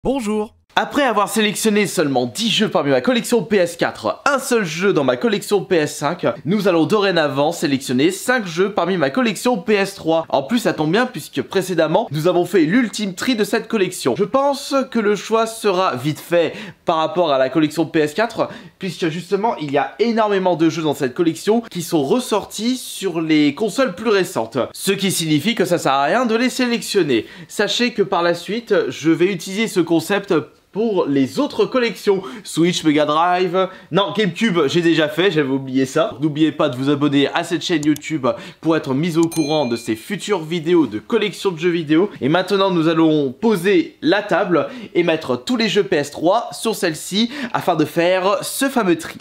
Bonjour. Après avoir sélectionné seulement 10 jeux parmi ma collection PS4, un seul jeu dans ma collection PS5, nous allons dorénavant sélectionner 5 jeux parmi ma collection PS3. En plus ça tombe bien puisque précédemment nous avons fait l'ultime tri de cette collection. Je pense que le choix sera vite fait par rapport à la collection PS4 puisque justement il y a énormément de jeux dans cette collection qui sont ressortis sur les consoles plus récentes. Ce qui signifie que ça sert à rien de les sélectionner. Sachez que par la suite je vais utiliser ce concept pour les autres collections, Switch, Mega Drive, non, GameCube, j'ai déjà fait, j'avais oublié ça. N'oubliez pas de vous abonner à cette chaîne YouTube pour être mis au courant de ces futures vidéos de collection de jeux vidéo. Et maintenant, nous allons poser la table et mettre tous les jeux PS3 sur celle-ci afin de faire ce fameux tri.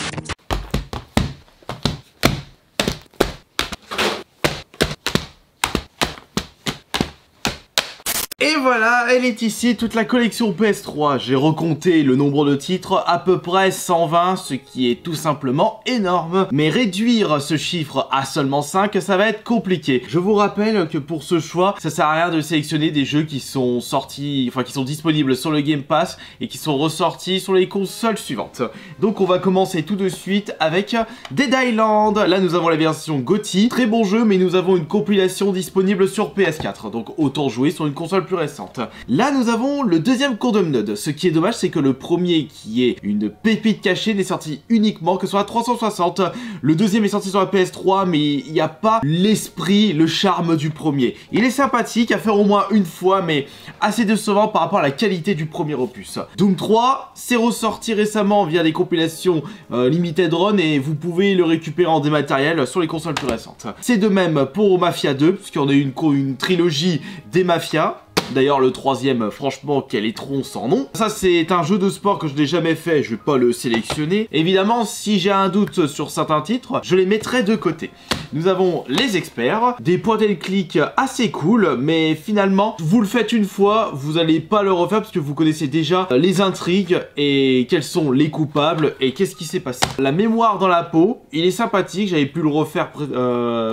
Et voilà, elle est ici, toute la collection PS3. J'ai recompté le nombre de titres, à peu près 120, ce qui est tout simplement énorme. Mais réduire ce chiffre à seulement 5, ça va être compliqué. Je vous rappelle que pour ce choix, ça sert à rien de sélectionner des jeux qui sont sortis, enfin qui sont disponibles sur le Game Pass et qui sont ressortis sur les consoles suivantes. Donc on va commencer tout de suite avec Dead Island. Là nous avons la version GOTY, très bon jeu, mais nous avons une compilation disponible sur PS4. Donc autant jouer sur une console plus récente. Là nous avons le deuxième Condom Node. Ce qui est dommage c'est que le premier qui est une pépite cachée n'est sorti uniquement que sur la 360. Le deuxième est sorti sur la PS3 mais il n'y a pas l'esprit, le charme du premier. Il est sympathique à faire au moins une fois mais assez décevant par rapport à la qualité du premier opus. Doom 3 c'est ressorti récemment via des compilations Limited Run et vous pouvez le récupérer en dématériel sur les consoles plus récentes. C'est de même pour Mafia 2 puisqu'on a eu une trilogie des Mafias. D'ailleurs le troisième, franchement quel étron sans nom. Ça c'est un jeu de sport que je n'ai jamais fait, je vais pas le sélectionner. Évidemment si j'ai un doute sur certains titres, je les mettrai de côté. Nous avons les experts, des point and click assez cool, mais finalement vous le faites une fois, vous allez pas le refaire parce que vous connaissez déjà les intrigues et quels sont les coupables et qu'est-ce qui s'est passé. La mémoire dans la peau, il est sympathique, j'avais pu le refaire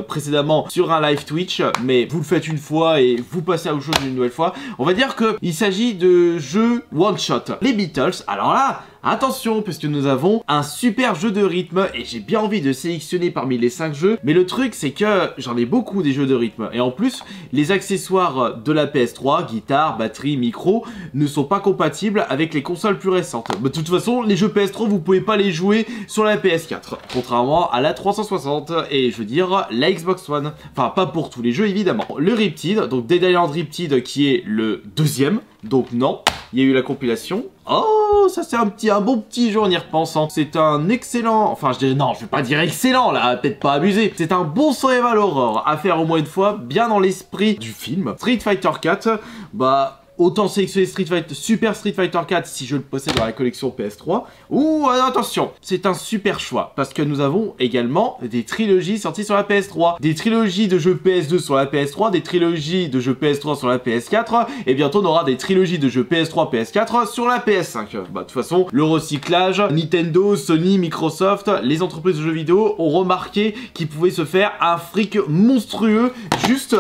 précédemment sur un live Twitch, mais vous le faites une fois et vous passez à autre chose une nouvelle fois. On va dire qu'il s'agit de jeux one-shot. Les Beatles, alors là, attention, puisque nous avons un super jeu de rythme et j'ai bien envie de sélectionner parmi les 5 jeux. Mais le truc, c'est que j'en ai beaucoup des jeux de rythme. Et en plus, les accessoires de la PS3, guitare, batterie, micro, ne sont pas compatibles avec les consoles plus récentes. Mais de toute façon, les jeux PS3, vous pouvez pas les jouer sur la PS4. Contrairement à la 360 et je veux dire la Xbox One. Enfin, pas pour tous les jeux, évidemment. Le Riptide, donc Dead Island Riptide qui est le deuxième. Donc non, il y a eu la compilation. Oh, ça c'est un bon petit jeu en y repensant. C'est un excellent, enfin je dirais non, je vais pas dire excellent là, peut-être pas abusé. C'est un bon survival horror à faire au moins une fois, bien dans l'esprit du film. Street Fighter 4, bah... autant sélectionner Super Street Fighter 4 si je le possède dans la collection PS3. Ouh, attention, c'est un super choix. Parce que nous avons également des trilogies sorties sur la PS3. Des trilogies de jeux PS2 sur la PS3, des trilogies de jeux PS3 sur la PS4. Et bientôt on aura des trilogies de jeux PS3, PS4 sur la PS5. Bah de toute façon, le recyclage, Nintendo, Sony, Microsoft, les entreprises de jeux vidéo ont remarqué qu'ils pouvaient se faire un fric monstrueux juste...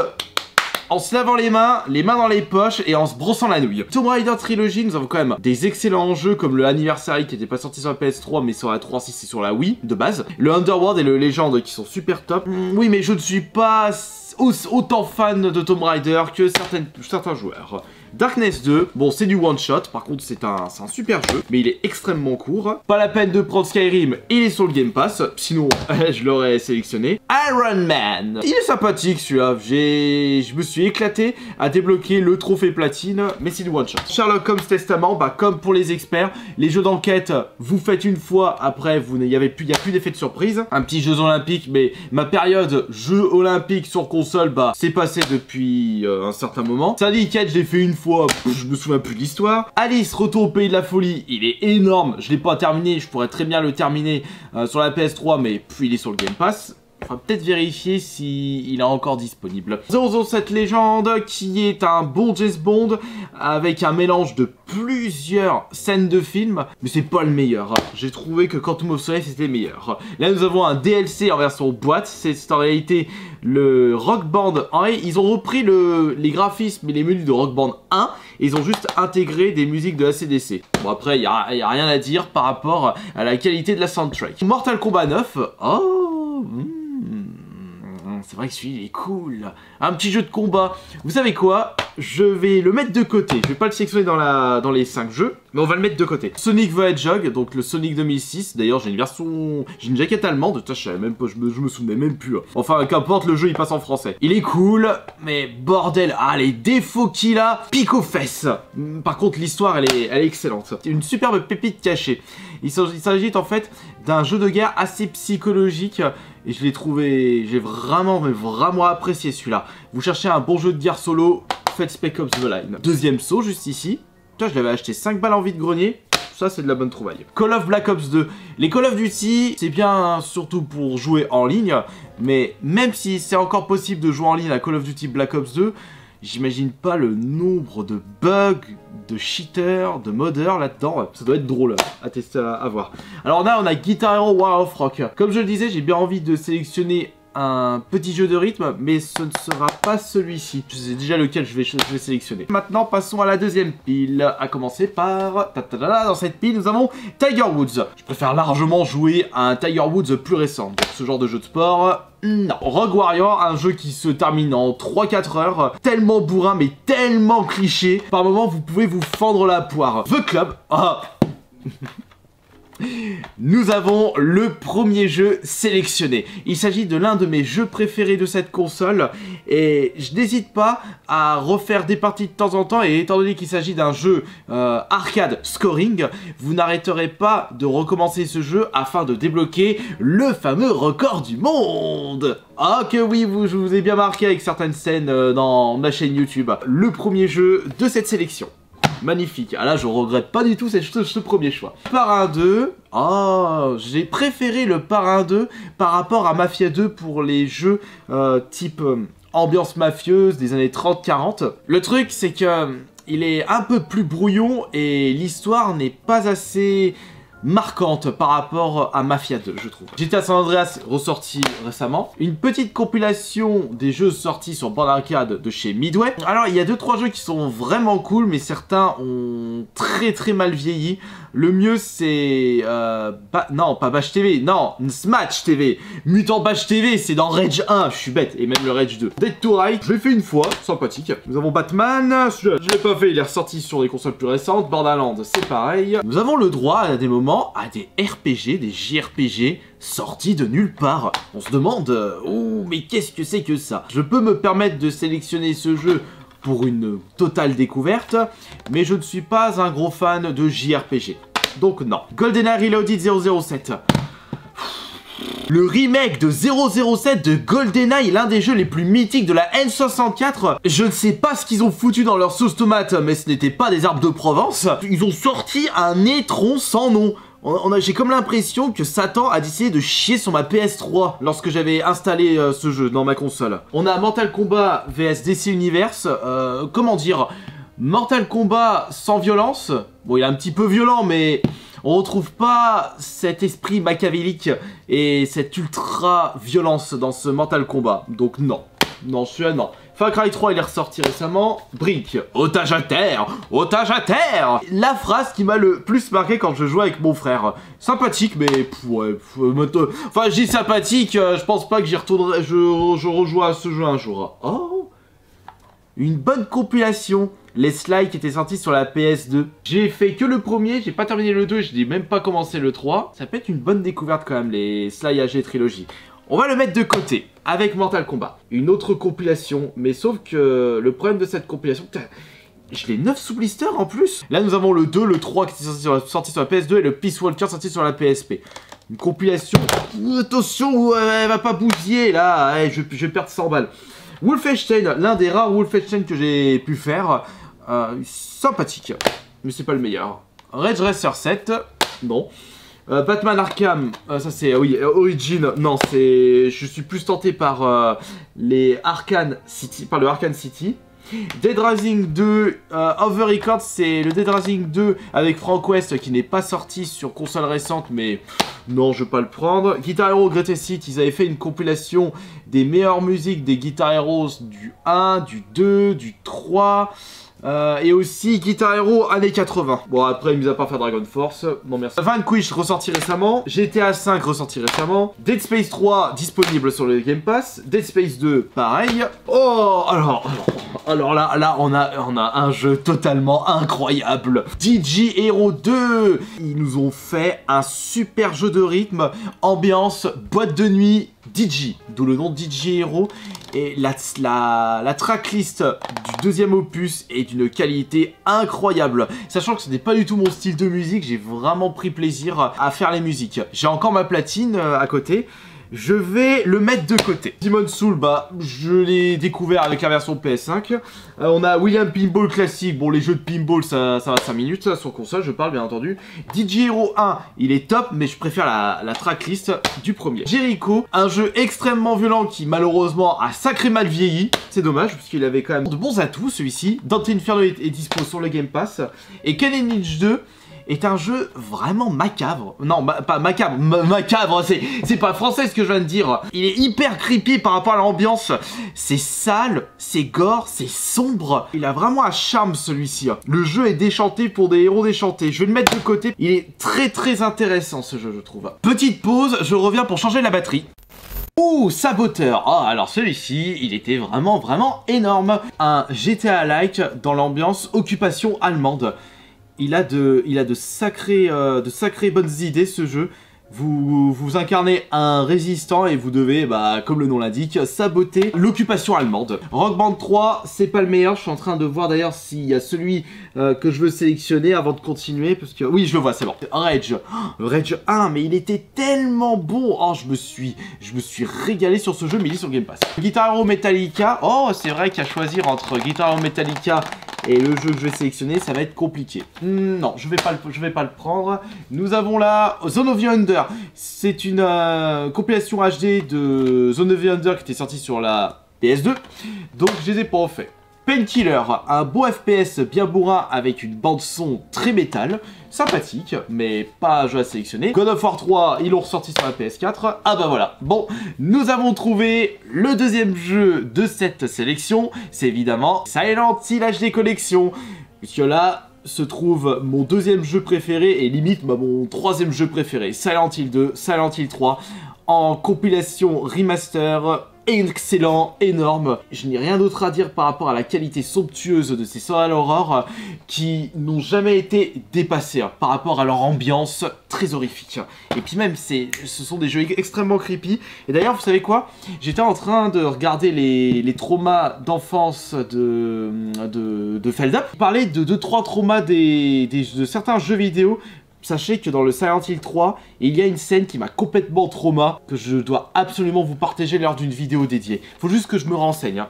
en se lavant les mains dans les poches et en se brossant la nouille. Tomb Raider Trilogy, nous avons quand même des excellents jeux comme le Anniversary qui n'était pas sorti sur la PS3 mais sur la 360 et sur la Wii de base. Le Underworld et le Legend qui sont super top. Oui mais je ne suis pas autant fan de Tomb Raider que certains joueurs. Darkness 2, bon c'est du one shot, par contre c'est un super jeu, mais il est extrêmement court. Pas la peine de prendre Skyrim, il est sur le Game Pass, sinon je l'aurais sélectionné. Iron Man, il est sympathique celui-là, je me suis éclaté à débloquer le trophée platine, mais c'est du one shot. Sherlock Holmes Testament, bah comme pour les experts, les jeux d'enquête, vous faites une fois, après il n'y a plus d'effet de surprise. Un petit Jeux Olympiques, mais ma période Jeux Olympiques sur console, bah c'est passé depuis un certain moment. Syndicate, je l'ai fait une fois, je me souviens plus de l'histoire. Alice, Retour au Pays de la Folie, il est énorme, je l'ai pas terminé, je pourrais très bien le terminer sur la PS3, mais il est sur le Game Pass. On va peut-être vérifier s'il est encore disponible. 007 Légende, qui est un bon James Bond, avec un mélange de plusieurs scènes de films, mais c'est pas le meilleur. J'ai trouvé que Quantum of Solace c'était meilleur. Là nous avons un DLC en version boîte, c'est en réalité le Rock Band 1. Ils ont repris les graphismes et les menus de Rock Band 1, et ils ont juste intégré des musiques de AC/DC. Bon après, il y a rien à dire par rapport à la qualité de la soundtrack. Mortal Kombat 9, oh... c'est vrai que celui-là il est cool. Un petit jeu de combat. Vous savez quoi? Je vais le mettre de côté. Je vais pas le sélectionner dans les 5 jeux, mais on va le mettre de côté. Sonic the Hedgehog, donc le Sonic 2006. D'ailleurs, j'ai une version... J'ai une jaquette allemande. Je savais même pas, je me souvenais même plus. Enfin, qu'importe, le jeu il passe en français. Il est cool, mais bordel, les défauts qu'il a, pique aux fesses. Par contre, l'histoire, elle est excellente. C'est une superbe pépite cachée. Il s'agit en fait d'un jeu de guerre assez psychologique. Et je l'ai trouvé... J'ai vraiment apprécié celui-là. Vous cherchez un bon jeu de guerre solo, faites Spec Ops The Line. Deuxième saut, juste ici. Toi, je l'avais acheté 5 balles en vide-grenier. Ça, c'est de la bonne trouvaille. Call of Black Ops 2. Les Call of Duty, c'est bien surtout pour jouer en ligne. Mais même si c'est encore possible de jouer en ligne à Call of Duty Black Ops 2, j'imagine pas le nombre de bugs, de cheaters, de modeurs là-dedans. Ça doit être drôle à tester, à voir. Alors là, on a Guitar Hero War of Rock. Comme je le disais, j'ai bien envie de sélectionner un petit jeu de rythme, mais ce ne sera pas celui-ci. Je sais déjà lequel je vais sélectionner. Maintenant, passons à la deuxième pile, à commencer par... Dans cette pile, nous avons Tiger Woods. Je préfère largement jouer à un Tiger Woods plus récent. Donc, ce genre de jeu de sport... Non. Rogue Warrior, un jeu qui se termine en 3-4 heures, tellement bourrin mais tellement cliché, par moments vous pouvez vous fendre la poire. The Club, nous avons le premier jeu sélectionné. Il s'agit de l'un de mes jeux préférés de cette console et je n'hésite pas à refaire des parties de temps en temps, et étant donné qu'il s'agit d'un jeu arcade scoring, vous n'arrêterez pas de recommencer ce jeu afin de débloquer le fameux record du monde. Ah que oui, je vous ai bien marqué avec certaines scènes dans ma chaîne YouTube. Le premier jeu de cette sélection. Magnifique. Ah là, je regrette pas du tout ce premier choix. Parrain 2. Oh, j'ai préféré le Parrain 2 par rapport à Mafia 2 pour les jeux type ambiance mafieuse des années 30-40. Le truc, c'est que il est un peu plus brouillon et l'histoire n'est pas assez marquante par rapport à Mafia 2, je trouve. GTA San Andreas ressorti récemment. Une petite compilation des jeux sortis sur bande arcade de chez Midway. Alors, il y a 2-3 jeux qui sont vraiment cool, mais certains ont très mal vieilli. Le mieux, c'est... non, pas Bash TV, non, Smash TV. Mutant Bash TV, c'est dans Rage 1, je suis bête, et même le Rage 2. Dead to Right, je l'ai fait une fois, sympathique. Nous avons Batman, je l'ai pas fait, il est ressorti sur des consoles plus récentes. Borderlands, c'est pareil. Nous avons le droit, à des moments, à des RPG, des JRPG, sortis de nulle part. On se demande, oh, mais qu'est-ce que c'est que ça? Je peux me permettre de sélectionner ce jeu pour une totale découverte, mais je ne suis pas un gros fan de JRPG. Donc non. GoldenEye Reloaded 007. Le remake de 007 de GoldenEye, l'un des jeux les plus mythiques de la N64. Je ne sais pas ce qu'ils ont foutu dans leur sauce tomate, mais ce n'était pas des arbres de Provence. Ils ont sorti un étron sans nom. J'ai comme l'impression que Satan a décidé de chier sur ma PS3 lorsque j'avais installé ce jeu dans ma console. On a Mortal Kombat vs DC Universe, comment dire, Mortal Kombat sans violence. Bon, il est un petit peu violent, mais on retrouve pas cet esprit machiavélique et cette ultra violence dans ce Mortal Kombat. Donc non, celui-là non. Far Cry 3, il est ressorti récemment. Brick, otage à terre, otage à terre. La phrase qui m'a le plus marqué quand je jouais avec mon frère. Sympathique, mais ouais, enfin, je dis sympathique, je pense pas que j'y retournerai, je rejoue à ce jeu un jour. Oh, une bonne compilation. Les Sly qui étaient sortis sur la PS2. J'ai fait que le premier, j'ai pas terminé le 2, je n'ai même pas commencé le 3. Ça peut être une bonne découverte quand même, les Sly AG Trilogy. On va le mettre de côté, avec Mortal Kombat. Une autre compilation, mais sauf que le problème de cette compilation... Putain, je l'ai 9 sous blister en plus. Là, nous avons le 2, le 3 qui est sorti sur la PS2 et le Peace Walker sorti sur la PSP. Une compilation... Attention, elle va pas bousiller, là. Je vais perdre 100 balles. Wolfenstein, l'un des rares Wolfenstein que j'ai pu faire. Sympathique, mais c'est pas le meilleur. Ridge Racer 7, bon. Batman Arkham, ça c'est, oui, Origin, non, c'est... Je suis plus tenté par les Arkham City, par le Arkham City. Dead Rising 2, Off the Record, c'est le Dead Rising 2 avec Frank West qui n'est pas sorti sur console récente, mais non, je vais pas le prendre. Guitar Hero Greatest Hits, ils avaient fait une compilation des meilleures musiques des Guitar Heroes du 1, du 2, du 3... et aussi Guitar Hero années 80. Bon, après, mis à part faire Dragon Force, non merci. Vanquish ressorti récemment, GTA 5 ressorti récemment, Dead Space 3 disponible sur le Game Pass, Dead Space 2 pareil. Oh, alors là, on a un jeu totalement incroyable. DJ Hero 2, ils nous ont fait un super jeu de rythme, ambiance, boîte de nuit, DJ, d'où le nom DJ Hero. Et la tracklist du deuxième opus est d'une qualité incroyable. Sachant que ce n'est pas du tout mon style de musique, j'ai vraiment pris plaisir à faire les musiques. J'ai encore ma platine à côté. Je vais le mettre de côté. Demon's Souls, bah, je l'ai découvert avec la version PS5. On a William Pinball classique. Bon, les jeux de pinball, ça va 5 minutes, ça, sur console, je parle, bien entendu. DJ Hero 1, il est top, mais je préfère la tracklist du premier. Jericho, un jeu extrêmement violent qui, malheureusement, a sacré mal vieilli. C'est dommage, parce qu'il avait quand même de bons atouts, celui-ci. Dante Inferno est dispo sur le Game Pass. Et Ken and Lynch 2... est un jeu vraiment macabre. Non, pas macabre, macabre, c'est pas français ce que je viens de dire. Il est hyper creepy par rapport à l'ambiance. C'est sale, c'est gore, c'est sombre. Il a vraiment un charme celui-ci. Le jeu est déchanté pour des héros déchantés. Je vais le mettre de côté. Il est très intéressant ce jeu, je trouve. Petite pause, je reviens pour changer la batterie. Ouh, Saboteur. Oh, alors celui-ci, il était vraiment énorme. Un GTA-like dans l'ambiance occupation allemande. Il a de sacrées bonnes idées ce jeu. Vous incarnez un résistant et vous devez, bah, comme le nom l'indique, saboter l'occupation allemande. Rock Band 3, c'est pas le meilleur. Je suis en train de voir d'ailleurs s'il y a celui que je veux sélectionner avant de continuer. Parce que, oui, je le vois, c'est bon. Rage. Oh, Rage 1, mais il était tellement bon. Oh, je me suis régalé sur ce jeu, mais il est sur Game Pass. Guitar Hero Metallica. Oh, c'est vrai qu'à choisir entre Guitar Hero Metallica et le jeu que je vais sélectionner, ça va être compliqué. Non, je vais pas le prendre. Nous avons là Zone of the Under. C'est une compilation HD de Zone of the Under qui était sortie sur la PS2. Donc je les ai pas fait. Painkiller, un beau FPS bien bourrin avec une bande son très métal, sympathique, mais pas un jeu à sélectionner. God of War 3, ils l'ont ressorti sur la PS4. Ah bah voilà. Bon, nous avons trouvé le deuxième jeu de cette sélection, c'est évidemment Silent Hill HD Collection, puisque là se trouve mon deuxième jeu préféré et limite bah, mon troisième jeu préféré, Silent Hill 2, Silent Hill 3, en compilation remaster. Excellent, énorme. Je n'ai rien d'autre à dire par rapport à la qualité somptueuse de ces Survival Horror qui n'ont jamais été dépassés par rapport à leur ambiance très horrifique. Et puis même, ce sont des jeux extrêmement creepy. Et d'ailleurs, vous savez quoi? J'étais en train de regarder les traumas d'enfance de Feldup. Il parlait de 2-3 traumas de certains jeux vidéo. Sachez que dans le Silent Hill 3, il y a une scène qui m'a complètement trauma, que je dois absolument vous partager lors d'une vidéo dédiée. Faut juste que je me renseigne.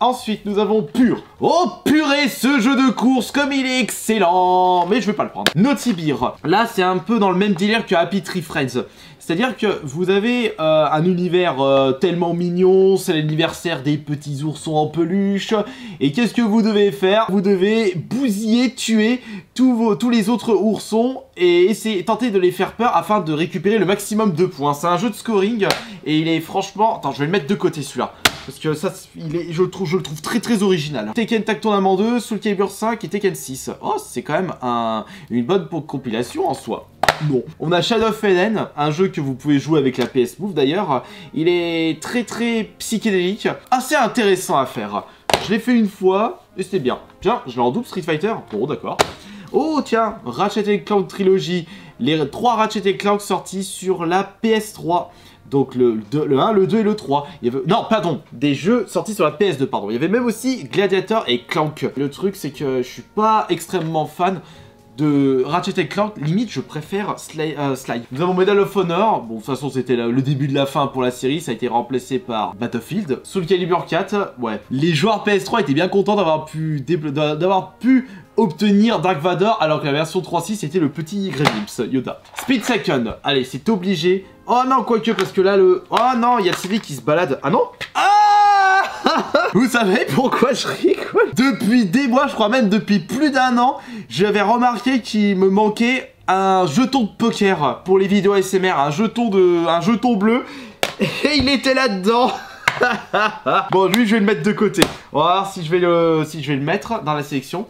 Ensuite, nous avons Pur. Oh purée, ce jeu de course, comme il est excellent. Mais je vais pas le prendre. Naughty Beer. Là, c'est un peu dans le même délire que Happy Tree Friends. C'est-à-dire que vous avez un univers tellement mignon, c'est l'anniversaire des petits oursons en peluche, et qu'est-ce que vous devez faire? Vous devez bousiller, tuer tous les autres oursons, et tenter de les faire peur afin de récupérer le maximum de points. C'est un jeu de scoring, et il est franchement... Attends, je vais le mettre de côté celui-là. Parce que ça, je le trouve très original. Tekken Tag Tournament 2, Soul Calibur 5 et Tekken 6. Oh, c'est quand même une bonne compilation en soi. Bon, on a Shadow of Eden, un jeu que vous pouvez jouer avec la PS Move d'ailleurs. Il est très psychédélique, assez intéressant à faire. Je l'ai fait une fois et c'était bien. Tiens, je l'ai en double Street Fighter. Bon, d'accord. Oh tiens, Ratchet & Clank Trilogy. Les 3 Ratchet & Clank sortis sur la PS3. Donc le 1, le 2 et le 3. Non, pardon, des jeux sortis sur la PS2, pardon. Il y avait même aussi Gladiator et Clank. Le truc, c'est que je suis pas extrêmement fan de Ratchet & Clank, limite je préfère Sly. Nous avons Medal of Honor, bon de toute façon c'était le début de la fin pour la série, ça a été remplacé par Battlefield. Soul Calibur 4, ouais. Les joueurs PS3 étaient bien contents d'avoir pu obtenir Dark Vador alors que la version 3.6 était le petit Grievous Yoda. Speed Second, allez c'est obligé. Oh non quoique parce que là le... Oh non il y a Sylvie qui se balade. Ah non. Ah vous savez pourquoi je rigole? Depuis des mois, je crois même depuis plus d'1 an, j'avais remarqué qu'il me manquait un jeton de poker pour les vidéos ASMR, un jeton bleu, et il était là-dedans. Bon, lui, je vais le mettre de côté. On va voir si je vais le mettre dans la sélection.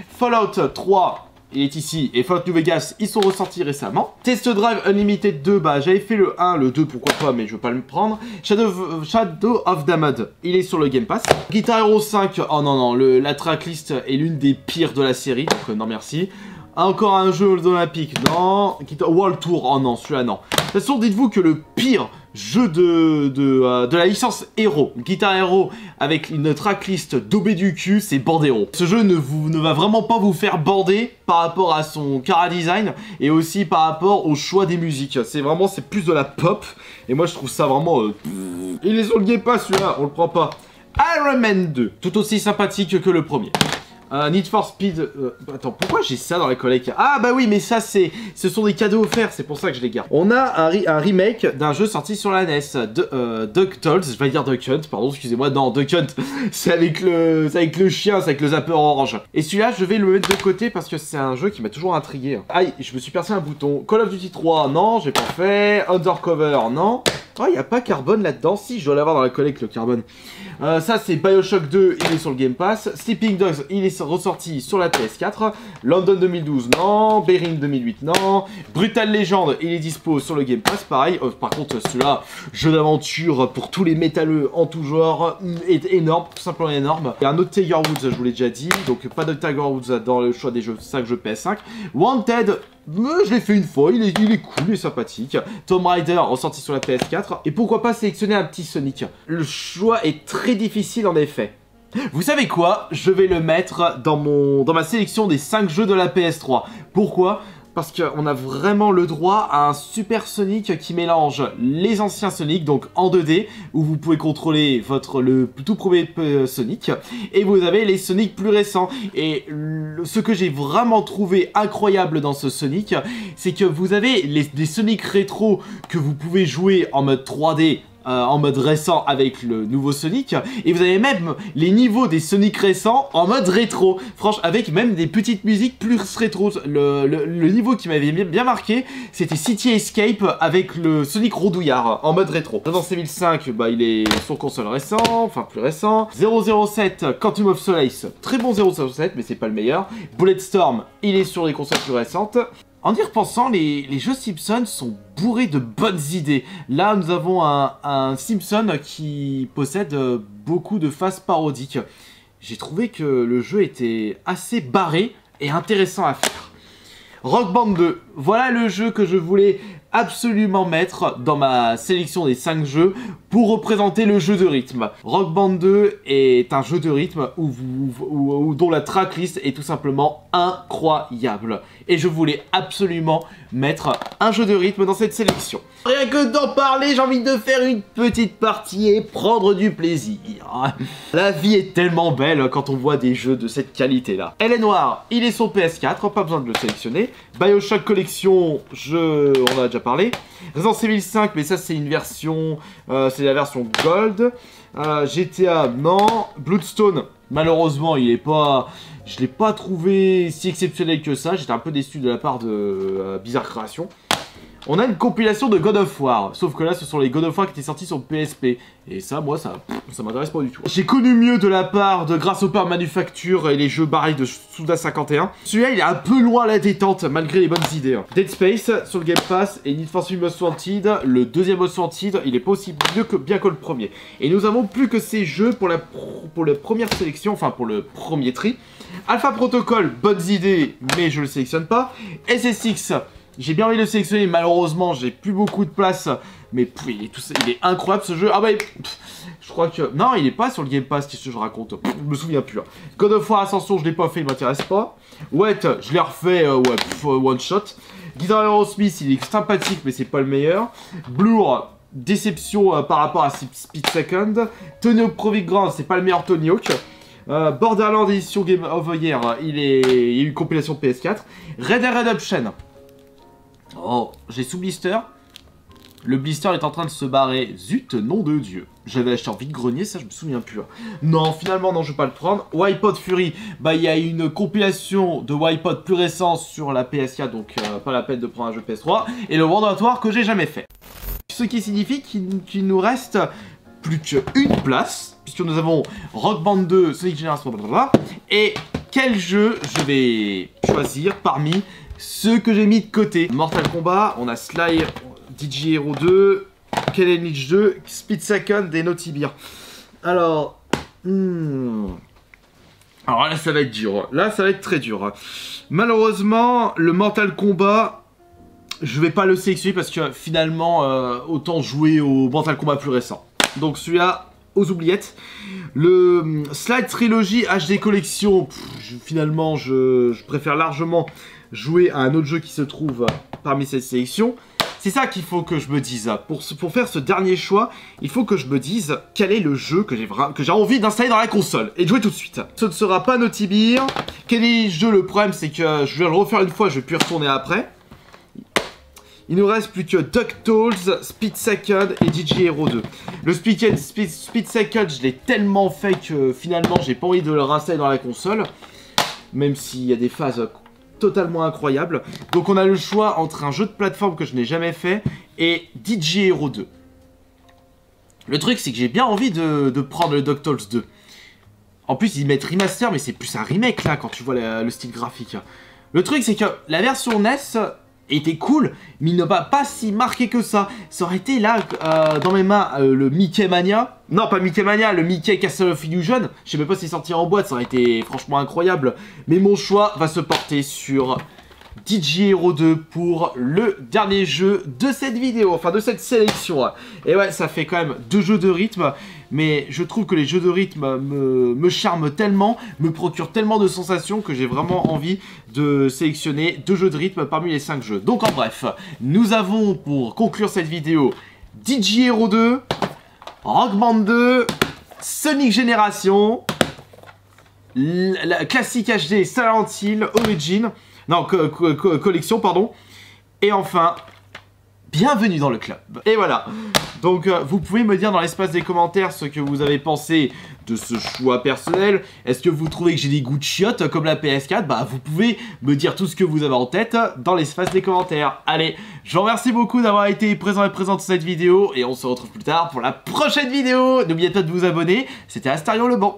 Fallout 3. Il est ici, et Fallout New Vegas, ils sont ressortis récemment. Test Drive Unlimited 2, bah j'avais fait le 1, le 2 pourquoi pas, mais je veux pas le prendre. Shadow of Damned, il est sur le Game Pass. Guitar Hero 5, oh non non, la tracklist est l'une des pires de la série, donc non merci. Encore un jeu olympique, non. World Tour, oh non, celui-là non. De toute façon, dites-vous que le pire jeu de la licence Hero, Guitar Hero, avec une tracklist daubée du cul, c'est Bandero. Ce jeu ne va vraiment pas vous faire bander par rapport à son chara design et aussi par rapport au choix des musiques. C'est plus de la pop et moi je trouve ça vraiment... Il est sur le Game Pass celui-là, on le prend pas. Iron Man 2, tout aussi sympathique que le premier. Need for Speed... attends, pourquoi j'ai ça dans la collecte? Ah bah oui, mais ça ce sont des cadeaux offerts, c'est pour ça que je les garde. On a un remake d'un jeu sorti sur la NES, DuckTales, je vais dire Duck Hunt, pardon, excusez-moi, non, Duck Hunt, c'est avec le chien, c'est avec le zapper orange. Et celui-là, je vais le mettre de côté parce que c'est un jeu qui m'a toujours intrigué. Aïe, je me suis percé un bouton. Call of Duty 3, non, j'ai pas fait. Undercover, non. Oh, il n'y a pas Carbone là-dedans. Si, je dois l'avoir dans la collecte, le Carbone. Ça, c'est Bioshock 2, il est sur le Game Pass. Sleeping Dogs, il est ressorti sur la PS4. London 2012, non. Beirut 2008, non. Brutal Legend, il est dispo sur le Game Pass, pareil. Par contre, celui-là, jeu d'aventure pour tous les métalleux en tout genre, est énorme, tout simplement énorme. Il y a un autre Tiger Woods, je vous l'ai déjà dit. Donc, pas de Tiger Woods dans le choix des jeux 5 jeux PS5. Wanted, je l'ai fait une fois, il est cool, il est sympathique. Tomb Raider, ressorti sur la PS4. Et pourquoi pas sélectionner un petit Sonic? Le choix est très difficile en effet. Vous savez quoi? Je vais le mettre dans ma sélection des 5 jeux de la PS3. Pourquoi? Parce qu'on a vraiment le droit à un Super Sonic qui mélange les anciens Sonic, donc en 2D, où vous pouvez contrôler le tout premier Sonic, et vous avez les Sonic plus récents. Et ce que j'ai vraiment trouvé incroyable dans ce Sonic, c'est que vous avez des Sonic rétro que vous pouvez jouer en mode 3D, en mode récent avec le nouveau Sonic, et vous avez même les niveaux des Sonic récents en mode rétro, franchement, avec même des petites musiques plus rétro. Le niveau qui m'avait bien marqué, c'était City Escape avec le Sonic rondouillard en mode rétro. Dans Evil 5, bah il est sur console récent, enfin plus récent. 007 Quantum of Solace, très bon 007, mais c'est pas le meilleur. Bulletstorm, il est sur les consoles plus récentes. En y repensant, les jeux Simpson sont bourrés de bonnes idées. Là, nous avons un Simpson qui possède beaucoup de phases parodiques. J'ai trouvé que le jeu était assez barré et intéressant à faire. Rock Band 2, voilà le jeu que je voulais absolument mettre dans ma sélection des 5 jeux pour représenter le jeu de rythme. Rock Band 2 est un jeu de rythme dont la tracklist est tout simplement incroyable. Et je voulais absolument mettre un jeu de rythme dans cette sélection. Rien que d'en parler, j'ai envie de faire une petite partie et prendre du plaisir. La vie est tellement belle quand on voit des jeux de cette qualité-là. Elle est noire, il est sur PS4, pas besoin de le sélectionner. Bioshock Collection, on en a déjà parlé. Resident Evil 5, mais ça c'est une version, c'est la version Gold. GTA, non. Bloodstone, malheureusement, je l'ai pas trouvé si exceptionnel que ça. J'étais un peu déçu de la part de Bizarre Creation. On a une compilation de God of War, sauf que là ce sont les God of War qui étaient sortis sur PSP. Et ça, moi, ça m'intéresse pas du tout. J'ai connu mieux de la part de Grasshopper Manufacture et les jeux barils de Suda 51. Celui-là, il est un peu loin à la détente, malgré les bonnes idées. Dead Space sur le Game Pass et Need for Speed Most Wanted. Le deuxième Most Wanted, il est pas aussi bien que le premier. Et nous avons plus que ces jeux pour la première sélection, enfin pour le premier tri. Alpha Protocol, bonnes idées, mais je le sélectionne pas. SSX. J'ai bien envie de le sélectionner, malheureusement, j'ai plus beaucoup de place. Mais il est incroyable ce jeu. Ah bah, Je crois que... Non, il est pas sur le Game Pass, qu'est-ce que je raconte? Je me souviens plus. Hein. God of War Ascension, je l'ai pas fait, il m'intéresse pas. Wet, je l'ai refait, one shot. Guitar Hero Smith, il est sympathique, mais c'est pas le meilleur. Blur, déception par rapport à Speed Second. Tony Hawk Pro Grand, c'est pas le meilleur Tony Hawk. Borderlands édition Game of the Year, il y a eu une compilation PS4. Red Dead Redemption. Oh, j'ai sous blister. Le blister est en train de se barrer. Zut, nom de Dieu. J'avais acheté en vide-grenier, ça je me souviens plus. Non, finalement non, je vais pas le prendre. Wipeout Fury, bah il y a une compilation de Wipeout plus récente sur la PS4, donc pas la peine de prendre un jeu PS3. Et le World of War que j'ai jamais fait. Ce qui signifie qu'il nous reste plus qu'une place, puisque nous avons Rock Band 2, Sonic Generation, blablabla. Et quel jeu je vais choisir parmi ceux que j'ai mis de côté? Mortal Kombat, on a Sly, DJ Hero 2, Ken Lynch 2, Speed Second et Naughty Beer. Alors... Alors là, ça va être dur. Là, ça va être très dur. Malheureusement, le Mortal Kombat, je vais pas le sélectionner parce que finalement, autant jouer au Mortal Kombat plus récent. Donc celui-là, aux oubliettes. Le Slide Trilogy HD Collection, finalement, je préfère largement jouer à un autre jeu qui se trouve parmi cette sélection. C'est ça qu'il faut que je me dise. Pour faire ce dernier choix, il faut que je me dise quel est le jeu que j'ai envie d'installer dans la console et de jouer tout de suite. Ce ne sera pas Naughty Beer. Quel est le jeu? Le problème, c'est que je vais le refaire une fois, je vais plus y retourner après. Il nous reste plus que DuckTales, Speed Second et DJ Hero 2. Le Speed Second, je l'ai tellement fait que finalement, j'ai pas envie de le réinstaller dans la console. Même s'il y a des phases totalement incroyables. Donc on a le choix entre un jeu de plateforme que je n'ai jamais fait et DJ Hero 2. Le truc, c'est que j'ai bien envie de prendre le DuckTales 2. En plus, ils mettent remaster, mais c'est plus un remake là quand tu vois le style graphique. Le truc, c'est que la version NES était cool, mais il ne va pas si marqué que ça. Ça aurait été là, dans mes mains, le Mickey Mania. Non, pas Mickey Mania, le Mickey Castle of Illusion. Je sais même pas s'il est sorti en boîte, ça aurait été franchement incroyable. Mais mon choix va se porter sur DJ Hero 2 pour le dernier jeu de cette vidéo, enfin de cette sélection. Et ouais, ça fait quand même 2 jeux de rythme, mais je trouve que les jeux de rythme me charment tellement, me procurent tellement de sensations que j'ai vraiment envie de sélectionner 2 jeux de rythme parmi les 5 jeux. Donc en bref, nous avons pour conclure cette vidéo DJ Hero 2, Rock Band 2, Sonic Generation, la classique HD Silent Hill Origin, non, collection, pardon. Et enfin, bienvenue dans le club. Et voilà. Donc, vous pouvez me dire dans l'espace des commentaires ce que vous avez pensé de ce choix personnel. Est-ce que vous trouvez que j'ai des goûts de chiottes comme la PS4? Bah, vous pouvez me dire tout ce que vous avez en tête dans l'espace des commentaires. Allez, je vous remercie beaucoup d'avoir été présent et présente sur cette vidéo. Et on se retrouve plus tard pour la prochaine vidéo. N'oubliez pas de vous abonner. C'était Astarion Le Bon.